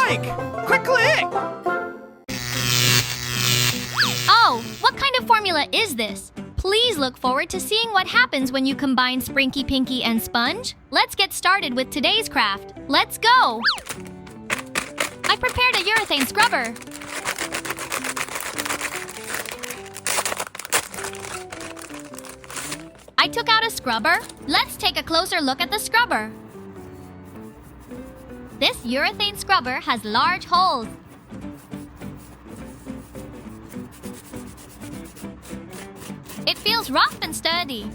like! Quick click! Oh, what kind of formula is this? Please look forward to seeing what happens when you combine Sprunki Pinki and sponge. Let's get started with today's craft. Let's go! I prepared a urethane scrubber. I took out a scrubber. Let's take a closer look at the scrubber. This urethane scrubber has large holes. It feels rough and sturdy.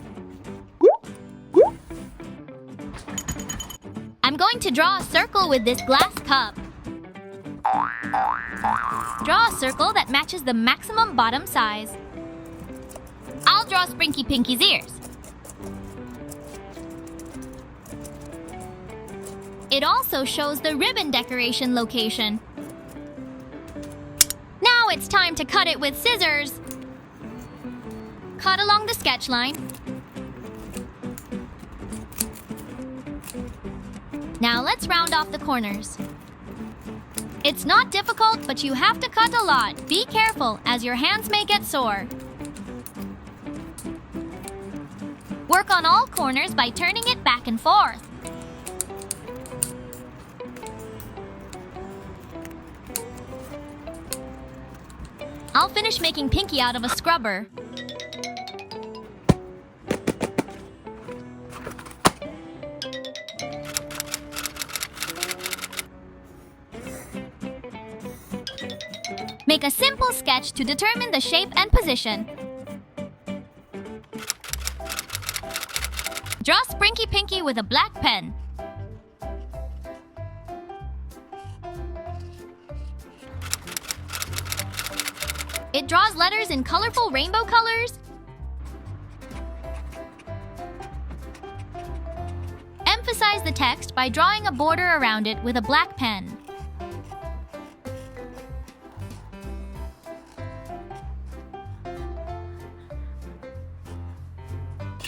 I'm going to draw a circle with this glass cup. Draw a circle that matches the maximum bottom size. I'll draw Sprunki Pinki's ears. It also shows the ribbon decoration location. Now it's time to cut it with scissors. Cut along the sketch line. Now let's round off the corners. It's not difficult, but you have to cut a lot. Be careful, as your hands may get sore. Work on all corners by turning it back and forth. I'll finish making Pinky out of a scrubber. Make a simple sketch to determine the shape and position. Draw Sprunki Pinki with a black pen. It draws letters in colorful rainbow colors. Emphasize the text by drawing a border around it with a black pen.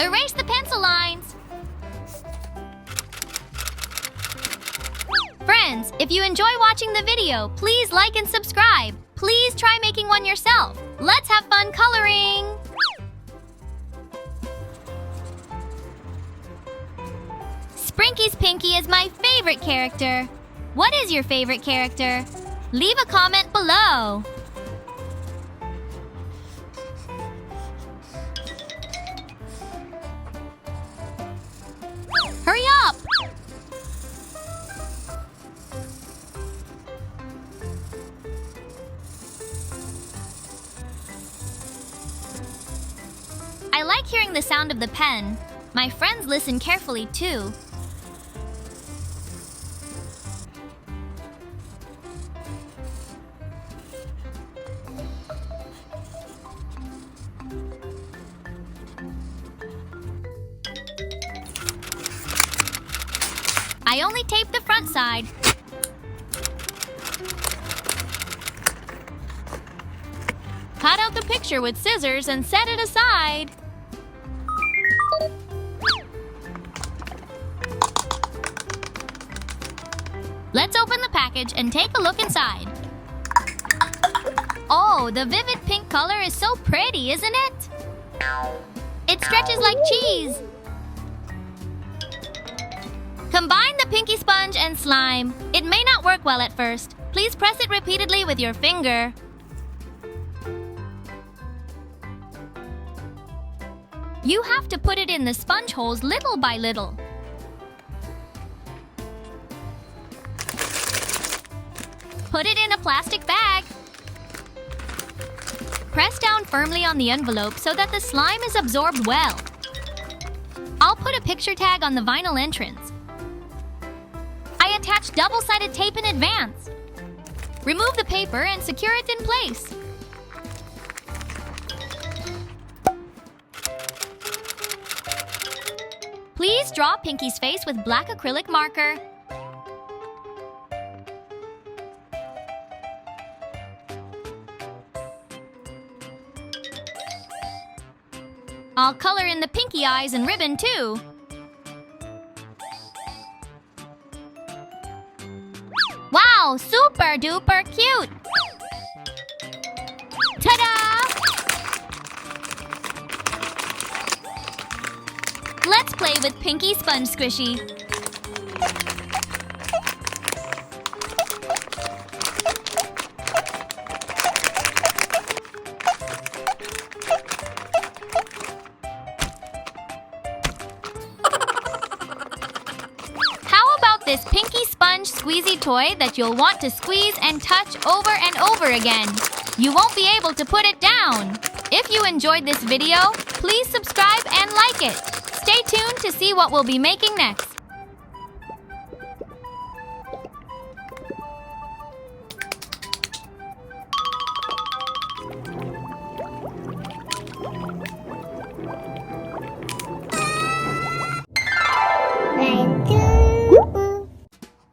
Erase the pencil lines. Friends, if you enjoy watching the video, please like and subscribe. Please try making one yourself. Let's have fun coloring! Sprunki's Pinky is my favorite character. What is your favorite character? Leave a comment below. Hurry up! I like hearing the sound of the pen. My friends listen carefully too. I only taped the front side. Cut out the picture with scissors and set it aside. Let's open the package and take a look inside. Oh, the vivid pink color is so pretty, isn't it? It stretches like cheese. Combine the Pinky sponge and slime. It may not work well at first. Please press it repeatedly with your finger. You have to put it in the sponge holes little by little. Put it in a plastic bag. Press down firmly on the envelope so that the slime is absorbed well. I'll put a picture tag on the vinyl entrance. I attached double-sided tape in advance. Remove the paper and secure it in place. Please draw Pinky's face with black acrylic marker. I'll color in the Pinky eyes and ribbon too. Wow, Wow, super duper cute! Ta-da! Let's play with Pinky Sponge Squishy. How about this Pinky Sponge squeezy toy that you'll want to squeeze and touch over and over again? You won't be able to put it down. If you enjoyed this video, please subscribe and like it. Stay tuned to see what we'll be making next.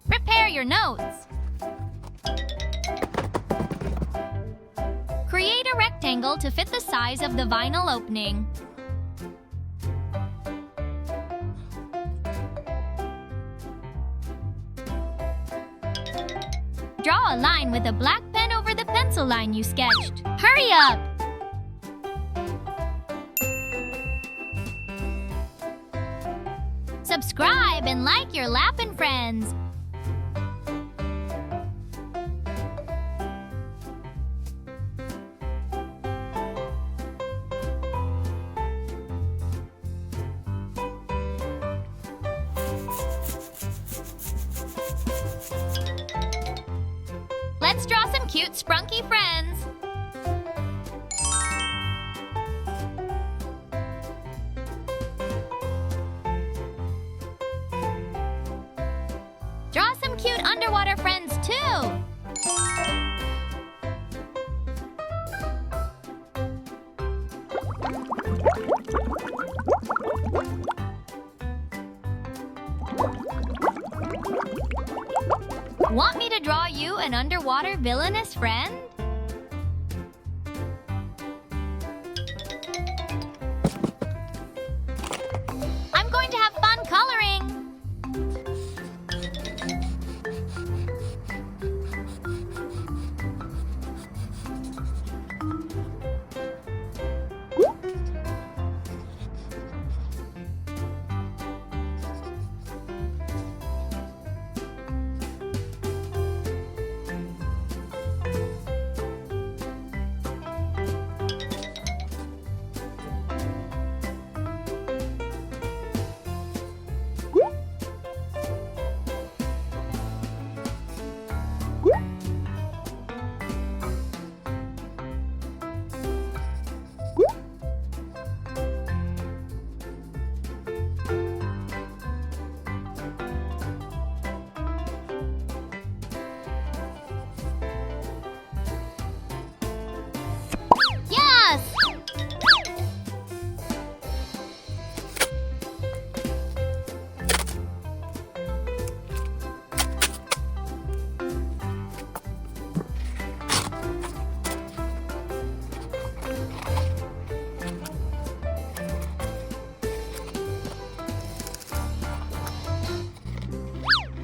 Prepare your notes. Create a rectangle to fit the size of the vinyl opening. Draw a line with a black pen over the pencil line you sketched. Hurry up! Subscribe and like your Lappin' friends. Let's draw some cute Sprunki friends. Draw some cute underwater friends too. Want me to draw you an underwater villainous friend? I'm going to have fun coloring.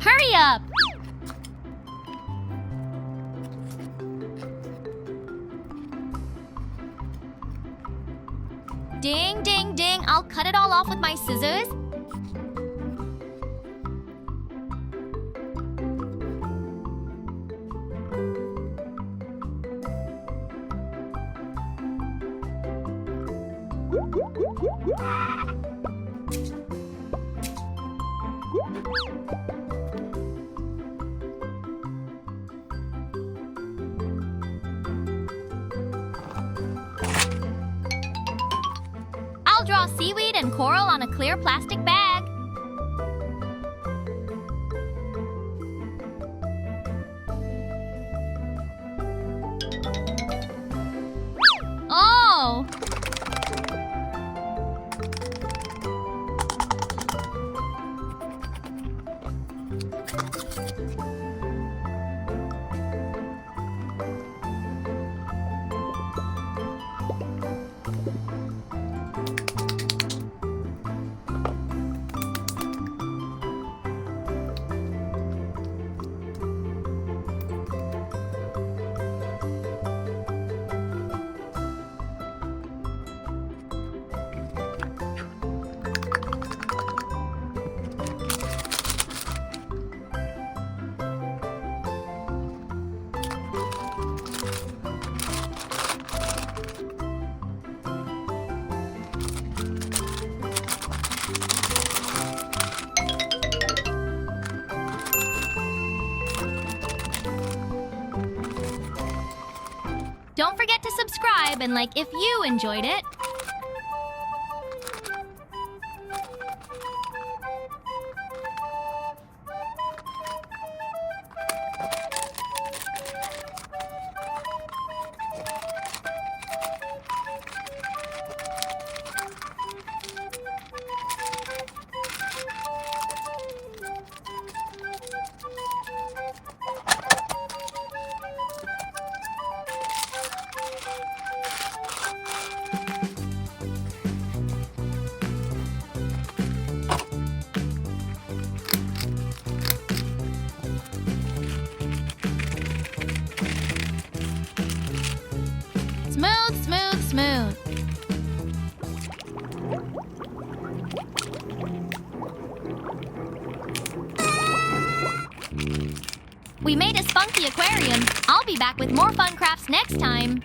Hurry up! Ding, ding, ding. I'll cut it all off with my scissors. I'll draw seaweed and coral on a clear plastic bag. Oh! Don't forget to subscribe and like if you enjoyed it. Smooth, smooth, smooth. We made a spunky aquarium. I'll be back with more fun crafts next time.